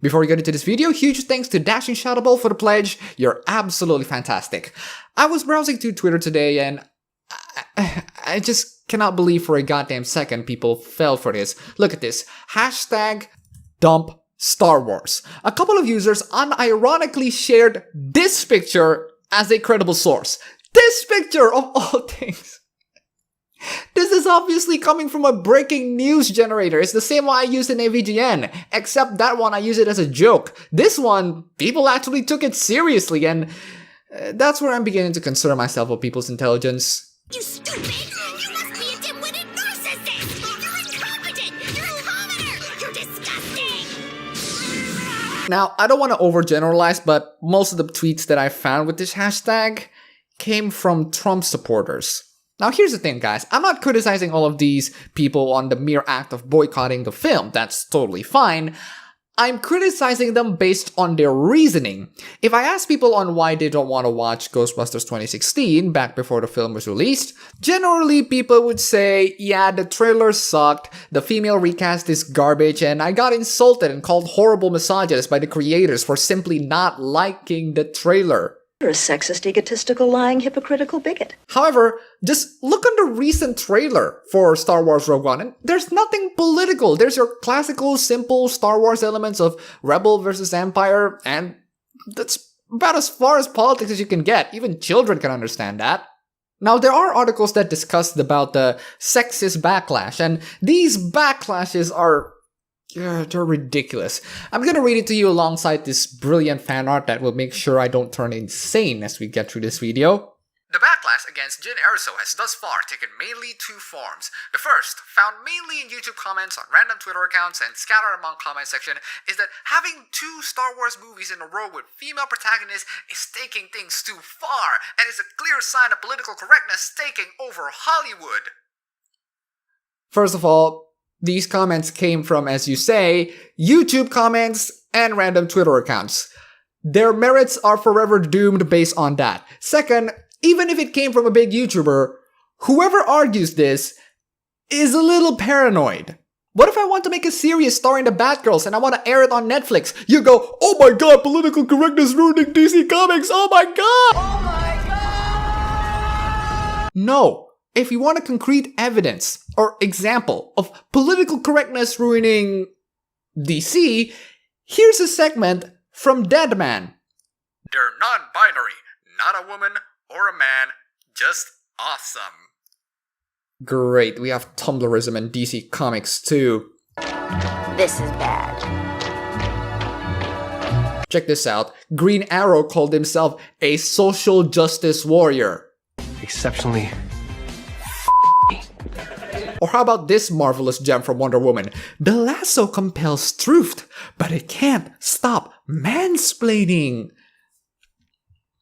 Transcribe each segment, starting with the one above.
Before we get into this video, huge thanks to Dashing Shadowball for the pledge. You're absolutely fantastic. I was browsing through Twitter today and I just cannot believe for a goddamn second people fell for this. Look at this. Hashtag dump Star Wars. A couple of users unironically shared this picture as a credible source. This picture of all things. This is obviously coming from a breaking news generator. It's the same one I used in AVGN, except that one I use it as a joke. This one, people actually took it seriously, and that's where I'm beginning to concern myself with people's intelligence. You stupid! You must be a dim-witted narcissist! You're incompetent! You're a commoner! You're disgusting! Now, I don't want to overgeneralize, but most of the tweets that I found with this hashtag came from Trump supporters. Now, here's the thing, guys. I'm not criticizing all of these people on the mere act of boycotting the film. That's totally fine. I'm criticizing them based on their reasoning. If I ask people on why they don't want to watch Ghostbusters 2016 back before the film was released, generally people would say, yeah, the trailer sucked, the female recast is garbage, and I got insulted and called horrible misogynist by the creators for simply not liking the trailer. You're a sexist, egotistical, lying, hypocritical bigot. However, just look on the recent trailer for Star Wars Rogue One, and there's nothing political. There's your classical, simple Star Wars elements of Rebel versus Empire, and that's about as far as politics as you can get. Even children can understand that. Now, there are articles that discuss about the sexist backlash, and these backlashes are they're ridiculous. I'm gonna read it to you alongside this brilliant fan art that will make sure I don't turn insane as we get through this video. The backlash against Jyn Erso has thus far taken mainly two forms. The first, found mainly in YouTube comments on random Twitter accounts and scattered among comment section, is that having two Star Wars movies in a row with female protagonists is taking things too far, and is a clear sign of political correctness taking over Hollywood. First of all, these comments came from, as you say, YouTube comments and random Twitter accounts. Their merits are forever doomed based on that. Second, even if it came from a big YouTuber, whoever argues this is a little paranoid. What if I want to make a series starring the Batgirls and I want to air it on Netflix? You go, oh my god, political correctness ruining DC Comics, oh my god! Oh my god! No. If you want a concrete evidence or example of political correctness ruining DC, here's a segment from Deadman. They're non-binary, not a woman or a man, just awesome. Great, we have Tumblrism and DC Comics too. This is bad. Check this out. Green Arrow called himself a social justice warrior. Exceptionally. Or how about this marvelous gem from Wonder Woman? The lasso compels truth, but it can't stop mansplaining.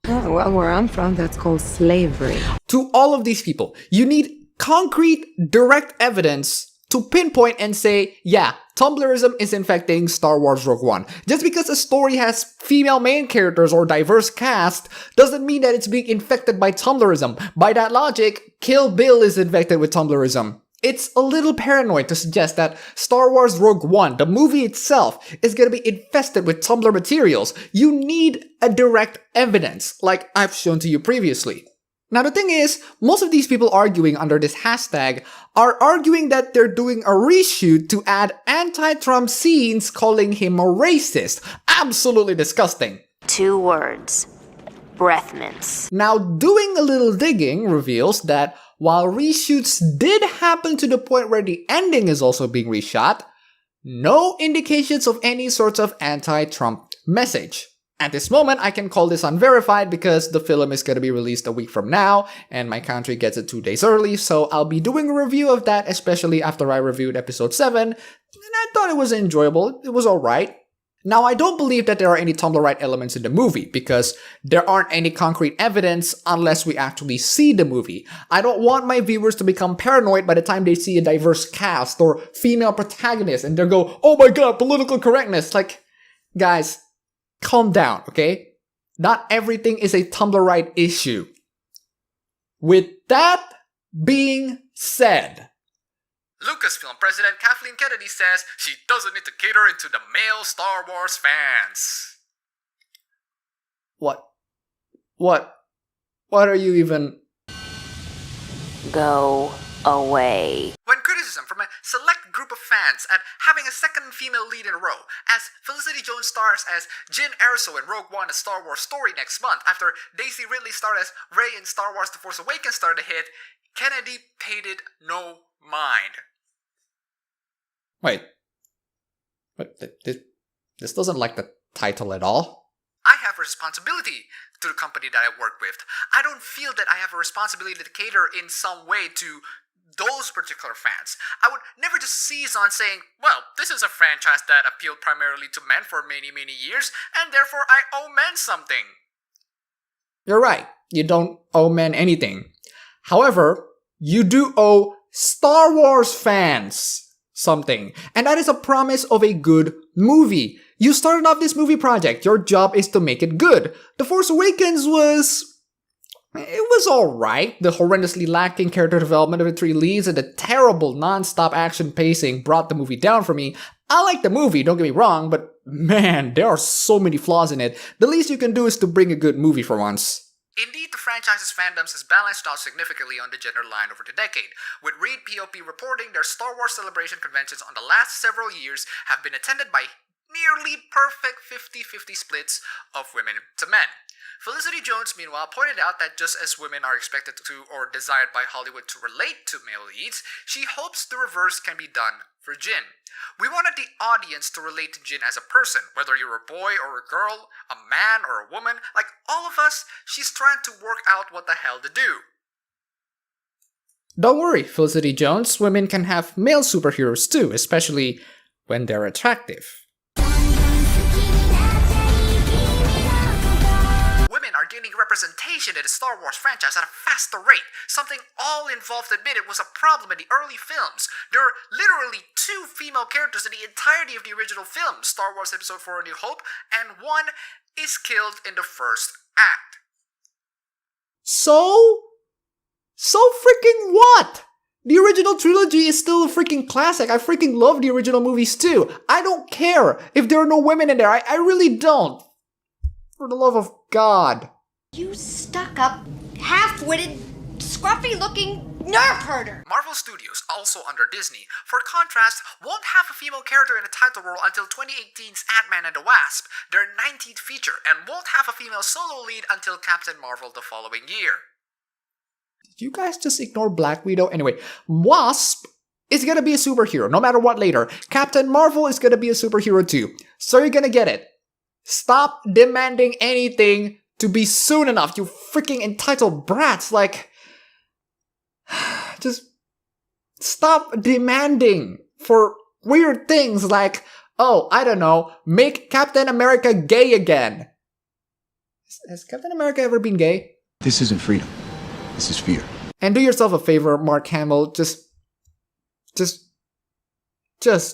Oh, well, where I'm from, that's called slavery. To all of these people, you need concrete, direct evidence to pinpoint and say, yeah, Tumblrism is infecting Star Wars Rogue One. Just because a story has female main characters or diverse cast doesn't mean that it's being infected by Tumblrism. By that logic, Kill Bill is infected with Tumblrism. It's a little paranoid to suggest that Star Wars Rogue One, the movie itself, is gonna be infested with Tumblr materials. You need a direct evidence, like I've shown to you previously. Now the thing is, most of these people arguing under this hashtag are arguing that they're doing a reshoot to add anti-Trump scenes calling him a racist. Absolutely disgusting. 2 words. Breath mints. Now doing a little digging reveals that while reshoots did happen to the point where the ending is also being reshot, no indications of any sorts of anti-Trump message. At this moment, I can call this unverified because the film is going to be released a week from now, and my country gets it 2 days early, so I'll be doing a review of that, especially after I reviewed episode 7, and I thought it was enjoyable, it was alright. Now, I don't believe that there are any Tumblrite elements in the movie, because there aren't any concrete evidence unless we actually see the movie. I don't want my viewers to become paranoid by the time they see a diverse cast or female protagonist and they'll go, oh my god, political correctness. Like, guys, calm down, okay? Not everything is a Tumblrite issue. With that being said, Lucasfilm President Kathleen Kennedy says she doesn't need to cater into the male Star Wars fans. What? What are you even... Go away. When criticism from a select group of fans at having a second female lead in a row, as Felicity Jones stars as Jyn Erso in Rogue One: A Star Wars Story next month, after Daisy Ridley starred as Rey in Star Wars: The Force Awakens started to hit, Kennedy paid it no mind. Wait, this doesn't like the title at all. I have a responsibility to the company that I work with. I don't feel that I have a responsibility to cater in some way to those particular fans. I would never just seize on saying, well, this is a franchise that appealed primarily to men for many, many years, and therefore I owe men something. You're right. You don't owe men anything. However, you do owe Star Wars fans something, and that is a promise of a good movie. You started off this movie project. Your job is to make it good. The Force Awakens was alright. The horrendously lacking character development of the three leads and the terrible non-stop action pacing brought the movie down for me. I like the movie, don't get me wrong, but man, there are so many flaws in it. The least you can do is to bring a good movie for once. Indeed, the franchise's fandoms has balanced out significantly on the gender line over the decade, with Reed POP reporting their Star Wars Celebration conventions on the last several years have been attended by nearly perfect 50-50 splits of women to men. Felicity Jones, meanwhile, pointed out that just as women are expected to or desired by Hollywood to relate to male leads, she hopes the reverse can be done for Jyn. We wanted the audience to relate to Jyn as a person, whether you're a boy or a girl, a man or a woman, like all of us, she's trying to work out what the hell to do. Don't worry, Felicity Jones, women can have male superheroes too, especially when they're attractive. Gaining representation in the Star Wars franchise at a faster rate, something all involved admitted was a problem in the early films. There are literally 2 female characters in the entirety of the original film, Star Wars Episode 4: A New Hope, and one is killed in the first act. So freaking what? The original trilogy is still a freaking classic. I freaking love the original movies too. I don't care if there are no women in there. I really don't. For the love of God. You stuck-up, half-witted, scruffy-looking nerf herder! Marvel Studios, also under Disney, for contrast, won't have a female character in the title role until 2018's Ant-Man and the Wasp, their 19th feature, and won't have a female solo lead until Captain Marvel the following year. Did you guys just ignore Black Widow? Anyway, Wasp is gonna be a superhero, no matter what later. Captain Marvel is gonna be a superhero too. So you're gonna get it. Stop demanding anything to be soon enough, you freaking entitled brats. Like, just stop demanding for weird things like, oh, I don't know, make Captain America gay again. Has Captain America ever been gay? This isn't freedom. This is fear. And do yourself a favor, Mark Hamill, just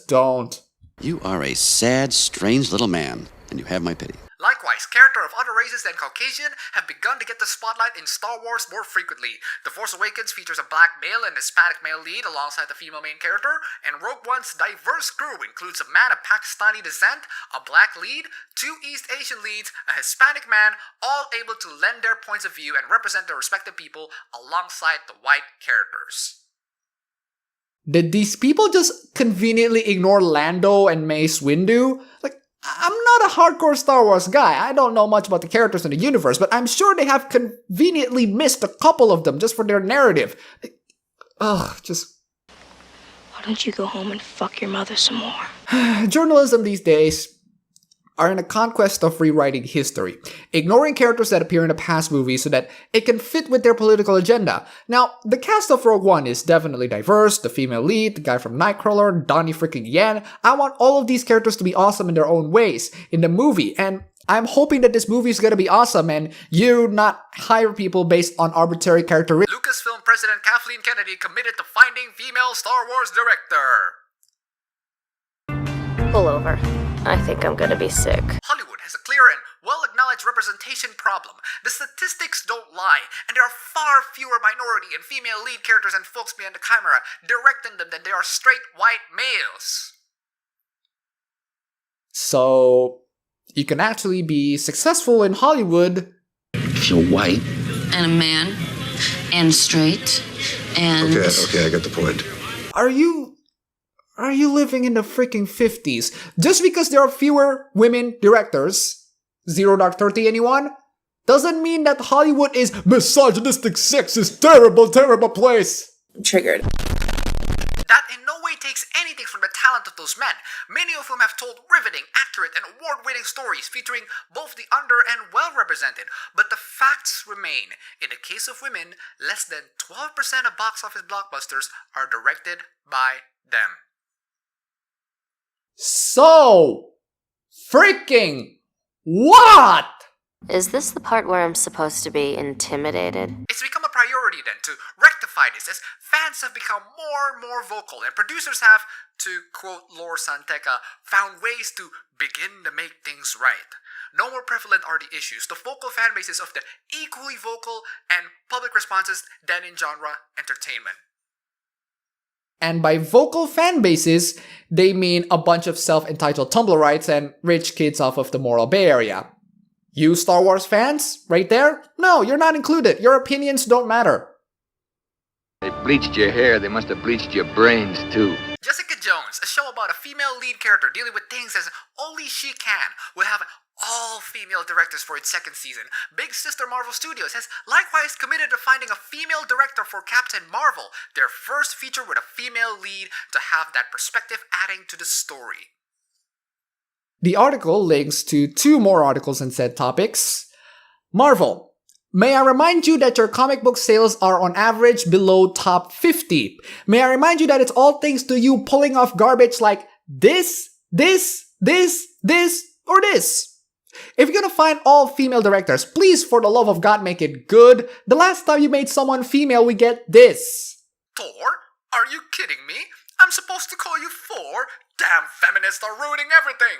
don't. You are a sad, strange little man, and you have my pity. Likewise, characters of other races than Caucasian have begun to get the spotlight in Star Wars more frequently. The Force Awakens features a black male and Hispanic male lead alongside the female main character, and Rogue One's diverse crew includes a man of Pakistani descent, a black lead, 2 East Asian leads, a Hispanic man, all able to lend their points of view and represent their respective people alongside the white characters. Did these people just conveniently ignore Lando and Mace Windu? Like, I'm not a hardcore Star Wars guy. I don't know much about the characters in the universe, but I'm sure they have conveniently missed a couple of them just for their narrative. Just... Why don't you go home and fuck your mother some more? Journalism these days are in a conquest of rewriting history, ignoring characters that appear in the past movies so that it can fit with their political agenda. Now, the cast of Rogue One is definitely diverse, the female lead, the guy from Nightcrawler, Donnie freaking Yen. I want all of these characters to be awesome in their own ways in the movie, and I'm hoping that this movie is gonna be awesome and you not hire people based on arbitrary characteristics. Lucasfilm President Kathleen Kennedy committed to finding female Star Wars director. Pull over. I think I'm gonna be sick. Hollywood has a clear and well-acknowledged representation problem. The statistics don't lie, and there are far fewer minority and female lead characters and folks behind the camera directing them than there are straight white males. So, you can actually be successful in Hollywood If you're white. And a man. And straight. And... Okay, I get the point. Are you living in the freaking 50s? Just because there are fewer women directors, Zero Dark 30 anyone, doesn't mean that Hollywood is misogynistic, sexist, terrible place. Triggered. That in no way takes anything from the talent of those men, many of whom have told riveting, accurate, and award-winning stories featuring both the under and well-represented. But the facts remain. In the case of women, less than 12% of box office blockbusters are directed by them. So, freaking what? Is this the part where I'm supposed to be intimidated? It's become a priority then to rectify this as fans have become more and more vocal and producers have, to quote Lore Santeca, found ways to begin to make things right. No more prevalent are the issues, the vocal fan bases of the equally vocal and public responses than in genre entertainment. And by vocal fan bases, they mean a bunch of self-entitled Tumblrites and rich kids off of the Moral Bay Area. You Star Wars fans? Right there? No, you're not included. Your opinions don't matter. They bleached your hair, they must have bleached your brains too. Jessica Jones, a show about a female lead character dealing with things as only she can, will have all-female directors for its second season. Big sister Marvel Studios has likewise committed to finding a female director for Captain Marvel, their first feature with a female lead, to have that perspective adding to the story. The article links to 2 more articles on said topics. Marvel. May I remind you that your comic book sales are on average below top 50. May I remind you that it's all thanks to you pulling off garbage like this, or this. If you're gonna find all female directors, please, for the love of God, make it good. The last time you made someone female, we get this. Thor? Are you kidding me? I'm supposed to call you Thor? Damn feminists are ruining everything.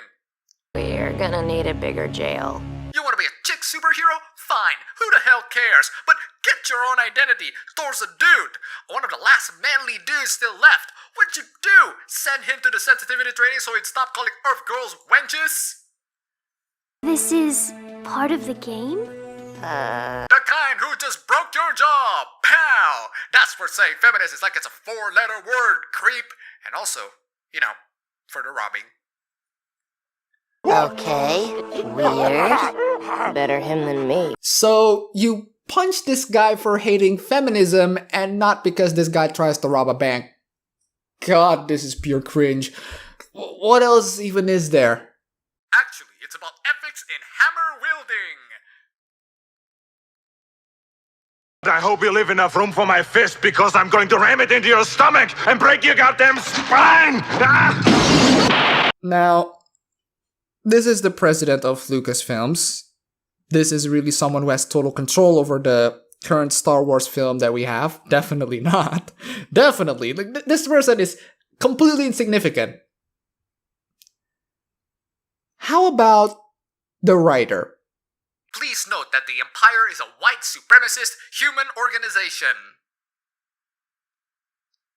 We're gonna need a bigger jail. You wanna be a chick superhero? Fine, who the hell cares? But get your own identity. Thor's a dude. One of the last manly dudes still left. What'd you do? Send him to the sensitivity training so he'd stop calling Earth girls wenches? This is part of the game? The kind who just broke your jaw. Pow! That's for saying feminist is like it's a 4-letter word, creep. And also, for the robbing. Okay, weird. Better him than me. So, you punch this guy for hating feminism and not because this guy tries to rob a bank. God, this is pure cringe. What else even is there? Actually, it's about ethics in Hammer Wielding. I hope you leave enough room for my fist because I'm going to ram it into your stomach and break your goddamn spine! Ah! Now, this is the president of Lucasfilms. This is really someone who has total control over the current Star Wars film that we have. Definitely not. Definitely. This person is completely insignificant. How about the writer? Please note that the Empire is a white supremacist human organization.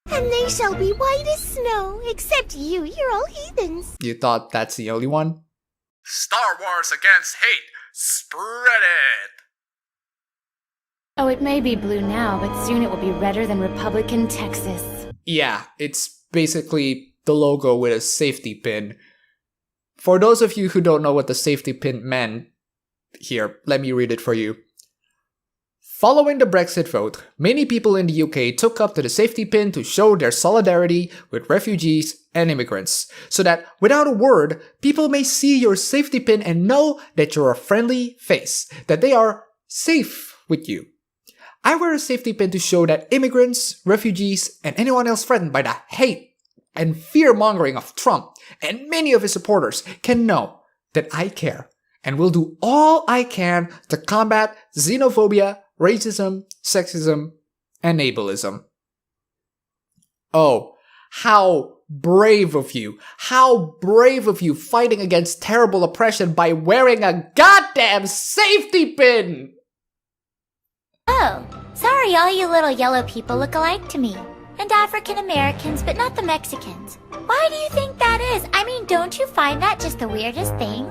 And they shall be white as snow, except you're all heathens. You thought that's the only one? Star Wars against hate. Spread it! Oh, it may be blue now, but soon it will be redder than Republican Texas. Yeah, it's basically the logo with a safety pin. For those of you who don't know what the safety pin meant, here, let me read it for you. Following the Brexit vote, many people in the UK took up to the safety pin to show their solidarity with refugees and immigrants, so that without a word, people may see your safety pin and know that you're a friendly face, that they are safe with you. I wear a safety pin to show that immigrants, refugees, and anyone else threatened by the hate and fear-mongering of Trump and many of his supporters can know that I care and will do all I can to combat xenophobia, racism, sexism, and ableism. Oh, How brave of you. How brave of you fighting against terrible oppression by wearing a goddamn safety pin! Oh, sorry all you little yellow people look alike to me. And African Americans, but not the Mexicans. Why do you think that is? I mean, don't you find that just the weirdest thing?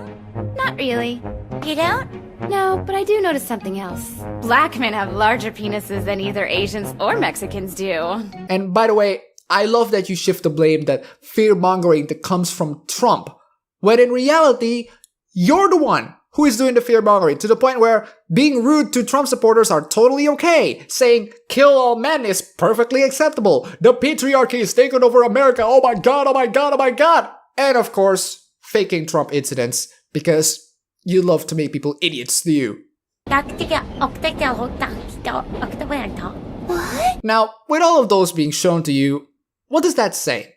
Not really. You don't? No, but I do notice something else. Black men have larger penises than either Asians or Mexicans do. And by the way, I love that you shift the blame that fear-mongering that comes from Trump, when in reality, you're the one who is doing the fear-mongering, to the point where being rude to Trump supporters are totally okay, saying kill all men is perfectly acceptable, the patriarchy is taking over America, oh my god, oh my god, oh my god, and of course, faking Trump incidents, because you love to make people idiots to you. What? Now, with all of those being shown to you, what does that say?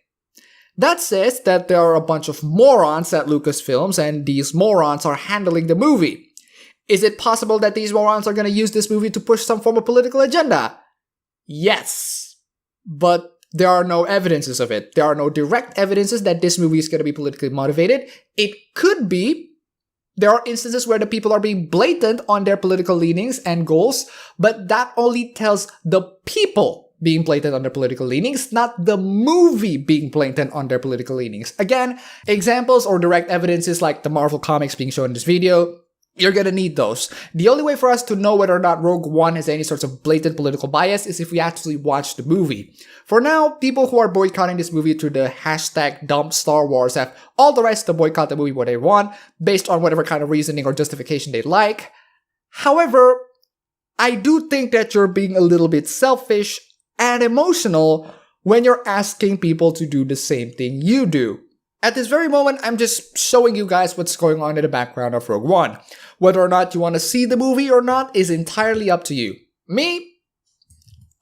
That says that there are a bunch of morons at Lucasfilms, and these morons are handling the movie. Is it possible that these morons are going to use this movie to push some form of political agenda? Yes. But there are no evidences of it. There are no direct evidences that this movie is going to be politically motivated. It could be. There are instances where the people are being blatant on their political leanings and goals, but that only tells the people being blatant on their political leanings, not the movie being blatant on their political leanings. Again, examples or direct evidences like the Marvel comics being shown in this video, you're gonna need those. The only way for us to know whether or not Rogue One has any sorts of blatant political bias is if we actually watch the movie. For now, people who are boycotting this movie through the hashtag dump Star Wars have all the rights to boycott the movie what they want, based on whatever kind of reasoning or justification they like. However, I do think that you're being a little bit selfish and emotional when you're asking people to do the same thing you do. At this very moment, I'm just showing you guys what's going on in the background of Rogue One. Whether or not you want to see the movie or not is entirely up to you. Me?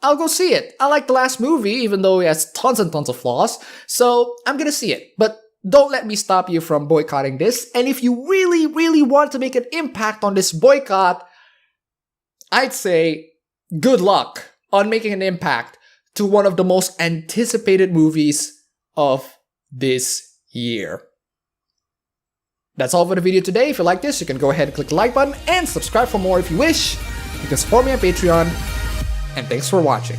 I'll go see it. I like the last movie, even though it has tons and tons of flaws, so I'm gonna see it. But don't let me stop you from boycotting this, and if you really, really want to make an impact on this boycott, I'd say good luck on making an impact to one of the most anticipated movies of this year. That's all for the video today. If you like this, you can go ahead and click the like button and subscribe for more if you wish. You can support me on Patreon, and thanks for watching.